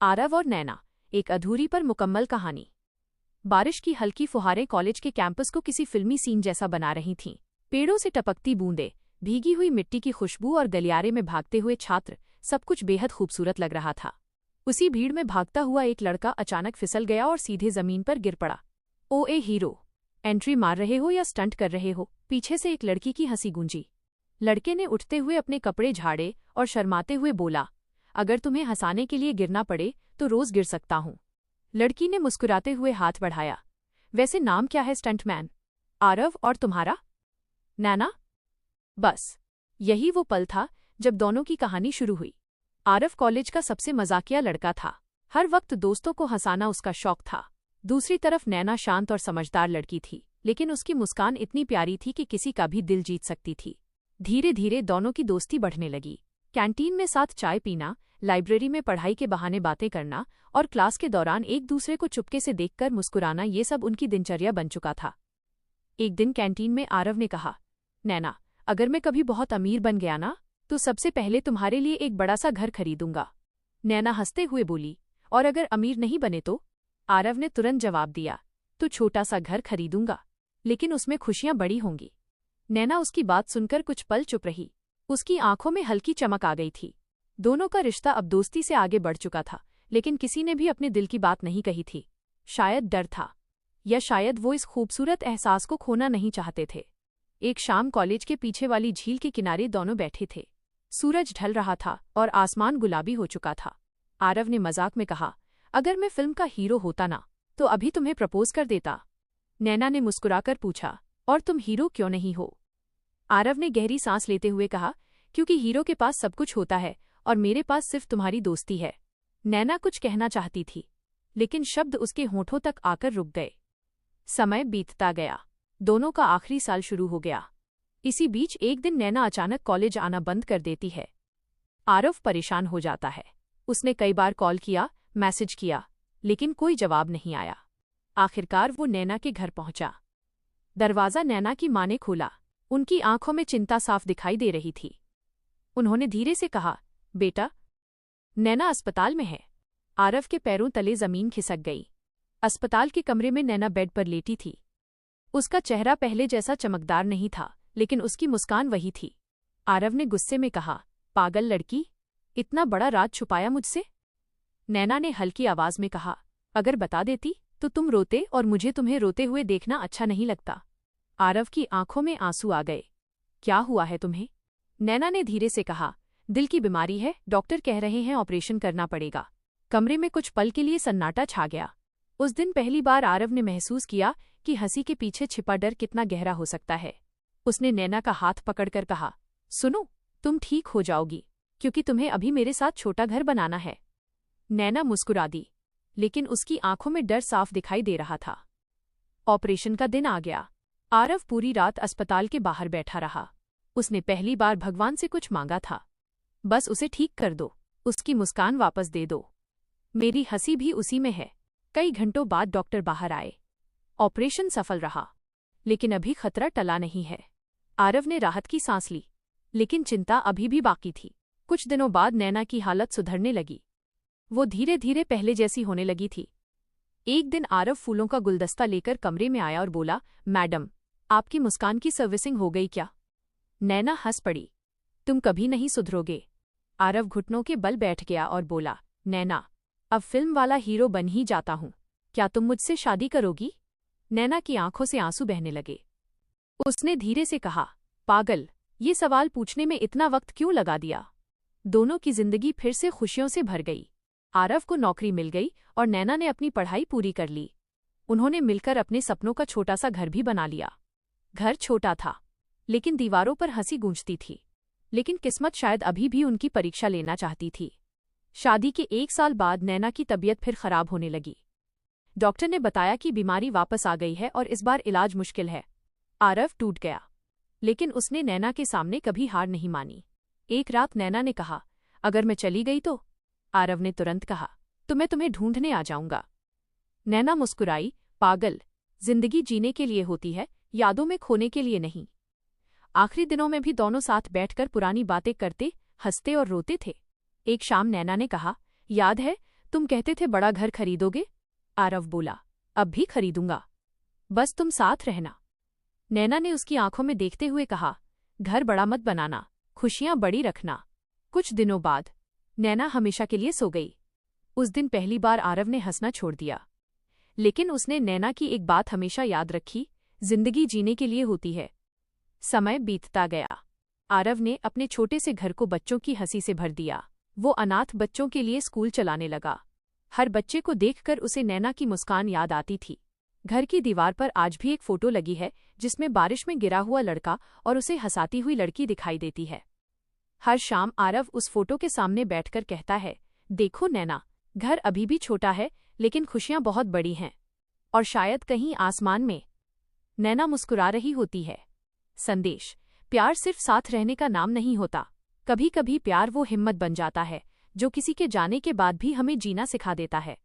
आरव और नैना, एक अधूरी पर मुकम्मल कहानी। बारिश की हल्की फुहारें कॉलेज के कैंपस को किसी फिल्मी सीन जैसा बना रही थीं। पेड़ों से टपकती बूंदें, भीगी हुई मिट्टी की खुशबू और गलियारे में भागते हुए छात्र, सब कुछ बेहद खूबसूरत लग रहा था। उसी भीड़ में भागता हुआ एक लड़का अचानक फिसल गया और सीधे जमीन पर गिर पड़ा। ओ ए हीरो, एंट्री मार रहे हो या स्टंट कर रहे हो? पीछे से एक लड़की की हंसी गूंजी। लड़के ने उठते हुए अपने कपड़े झाड़े और शर्माते हुए बोला, अगर तुम्हें हंसाने के लिए गिरना पड़े तो रोज गिर सकता हूं। लड़की ने मुस्कुराते हुए हाथ बढ़ाया। वैसे नाम क्या है स्टंटमैन? आरव, और तुम्हारा? नैना। बस यही वो पल था जब दोनों की कहानी शुरू हुई। आरव कॉलेज का सबसे मजाकिया लड़का था। हर वक्त दोस्तों को हंसाना उसका शौक था। दूसरी तरफ नैना शांत और समझदार लड़की थी, लेकिन उसकी मुस्कान इतनी प्यारी थी कि किसी का भी दिल जीत सकती थी। धीरे धीरे दोनों की दोस्ती बढ़ने लगी। कैंटीन में साथ चाय पीना, लाइब्रेरी में पढ़ाई के बहाने बातें करना और क्लास के दौरान एक दूसरे को चुपके से देखकर मुस्कुराना, ये सब उनकी दिनचर्या बन चुका था। एक दिन कैंटीन में आरव ने कहा, नैना, अगर मैं कभी बहुत अमीर बन गया ना, तो सबसे पहले तुम्हारे लिए एक बड़ा सा घर खरीदूंगा। नैना हंसते हुए बोली, और अगर अमीर नहीं बने तो? आरव ने तुरंत जवाब दिया, तो छोटा सा घर खरीदूंगा, लेकिन उसमें खुशियां बड़ी होंगी। नैना उसकी बात सुनकर कुछ पल चुप रही। उसकी आंखों में हल्की चमक आ गई थी। दोनों का रिश्ता अब दोस्ती से आगे बढ़ चुका था, लेकिन किसी ने भी अपने दिल की बात नहीं कही थी। शायद डर था, या शायद वो इस खूबसूरत एहसास को खोना नहीं चाहते थे। एक शाम कॉलेज के पीछे वाली झील के किनारे दोनों बैठे थे। सूरज ढल रहा था और आसमान गुलाबी हो चुका था। आरव ने मजाक में कहा, अगर मैं फिल्म का हीरो होता ना, तो अभी तुम्हें प्रपोज कर देता। नैना ने मुस्कुराकर पूछा, और तुम हीरो क्यों नहीं हो? आरव ने गहरी सांस लेते हुए कहा, क्योंकि हीरो के पास सब कुछ होता है और मेरे पास सिर्फ तुम्हारी दोस्ती है। नैना कुछ कहना चाहती थी, लेकिन शब्द उसके होठों तक आकर रुक गए। समय बीतता गया। दोनों का आखिरी साल शुरू हो गया। इसी बीच एक दिन नैना अचानक कॉलेज आना बंद कर देती है। आरव परेशान हो जाता है। उसने कई बार कॉल किया, मैसेज किया, लेकिन कोई जवाब नहीं आया। आखिरकार वो नैना के घर पहुंचा। दरवाजा नैना की मां ने खोला। उनकी आंखों में चिंता साफ दिखाई दे रही थी। उन्होंने धीरे से कहा, बेटा, नैना अस्पताल में है। आरव के पैरों तले जमीन खिसक गई। अस्पताल के कमरे में नैना बेड पर लेटी थी। उसका चेहरा पहले जैसा चमकदार नहीं था, लेकिन उसकी मुस्कान वही थी। आरव ने गुस्से में कहा, पागल लड़की, इतना बड़ा राज छुपाया मुझसे? नैना ने हल्की आवाज में कहा, अगर बता देती तो तुम रोते और मुझे तुम्हें रोते हुए देखना अच्छा नहीं लगता। आरव की आंखों में आंसू आ गए। क्या हुआ है तुम्हें? नैना ने धीरे से कहा, दिल की बीमारी है, डॉक्टर कह रहे हैं ऑपरेशन करना पड़ेगा। कमरे में कुछ पल के लिए सन्नाटा छा गया। उस दिन पहली बार आरव ने महसूस किया कि हंसी के पीछे छिपा डर कितना गहरा हो सकता है। उसने नैना का हाथ पकड़कर कहा, सुनो, तुम ठीक हो जाओगी, क्योंकि तुम्हें अभी मेरे साथ छोटा घर बनाना है। नैना मुस्कुरा दी, लेकिन उसकी आंखों में डर साफ दिखाई दे रहा था। ऑपरेशन का दिन आ गया। आरव पूरी रात अस्पताल के बाहर बैठा रहा। उसने पहली बार भगवान से कुछ मांगा था, बस उसे ठीक कर दो, उसकी मुस्कान वापस दे दो। मेरी हंसी भी उसी में है। कई घंटों बाद डॉक्टर बाहर आए। ऑपरेशन सफल रहा, लेकिन अभी खतरा टला नहीं है। आरव ने राहत की सांस ली, लेकिन चिंता अभी भी बाकी थी। कुछ दिनों बाद नैना की हालत सुधरने लगी। वो धीरे धीरे पहले जैसी होने लगी थी। एक दिन आरव फूलों का गुलदस्ता लेकर कमरे में आया और बोला, मैडम, आपकी मुस्कान की सर्विसिंग हो गई क्या? नैना हंस पड़ी, तुम कभी नहीं सुधरोगे। आरव घुटनों के बल बैठ गया और बोला, नैना, अब फिल्म वाला हीरो बन ही जाता हूं, क्या तुम मुझसे शादी करोगी? नैना की आंखों से आंसू बहने लगे। उसने धीरे से कहा, पागल, ये सवाल पूछने में इतना वक्त क्यों लगा दिया? दोनों की जिंदगी फिर से खुशियों से भर गई। आरव को नौकरी मिल गई और नैना ने अपनी पढ़ाई पूरी कर ली। उन्होंने मिलकर अपने सपनों का छोटा सा घर भी बना लिया। घर छोटा था, लेकिन दीवारों पर हंसी गूंजती थी। लेकिन किस्मत शायद अभी भी उनकी परीक्षा लेना चाहती थी। शादी के 1 साल बाद नैना की तबीयत फिर खराब होने लगी। डॉक्टर ने बताया कि बीमारी वापस आ गई है और इस बार इलाज मुश्किल है। आरव टूट गया, लेकिन उसने नैना के सामने कभी हार नहीं मानी। एक रात नैना ने कहा, अगर मैं चली गई तो? आरव ने तुरंत कहा, तो मैं तुम्हें ढूंढने आ जाऊंगा। नैना मुस्कुराई, पागल, जिंदगी जीने के लिए होती है, यादों में खोने के लिए नहीं। आखिरी दिनों में भी दोनों साथ बैठकर पुरानी बातें करते, हंसते और रोते थे। एक शाम नैना ने कहा, याद है तुम कहते थे बड़ा घर खरीदोगे? आरव बोला। अब भी खरीदूंगा, बस तुम साथ रहना। नैना ने उसकी आंखों में देखते हुए कहा, घर बड़ा मत बनाना, खुशियां बड़ी रखना। कुछ दिनों बाद नैना हमेशा के लिए सो गई। उस दिन पहली बार आरव ने हंसना छोड़ दिया, लेकिन उसने नैना की एक बात हमेशा याद रखी, जिंदगी जीने के लिए होती है। समय बीतता गया। आरव ने अपने छोटे से घर को बच्चों की हंसी से भर दिया। वो अनाथ बच्चों के लिए स्कूल चलाने लगा। हर बच्चे को देखकर उसे नैना की मुस्कान याद आती थी। घर की दीवार पर आज भी एक फोटो लगी है जिसमें बारिश में गिरा हुआ लड़का और उसे हंसाती हुई लड़की दिखाई देती है। हर शाम आरव उस फोटो के सामने बैठकर कहता है, देखो नैना, घर अभी भी छोटा है लेकिन खुशियां बहुत बड़ी हैं, और शायद कहीं आसमान में। नैना मुस्कुरा रही होती है। संदेश: प्यार सिर्फ साथ रहने का नाम नहीं होता। कभी कभी प्यार वो हिम्मत बन जाता है जो किसी के जाने के बाद भी हमें जीना सिखा देता है।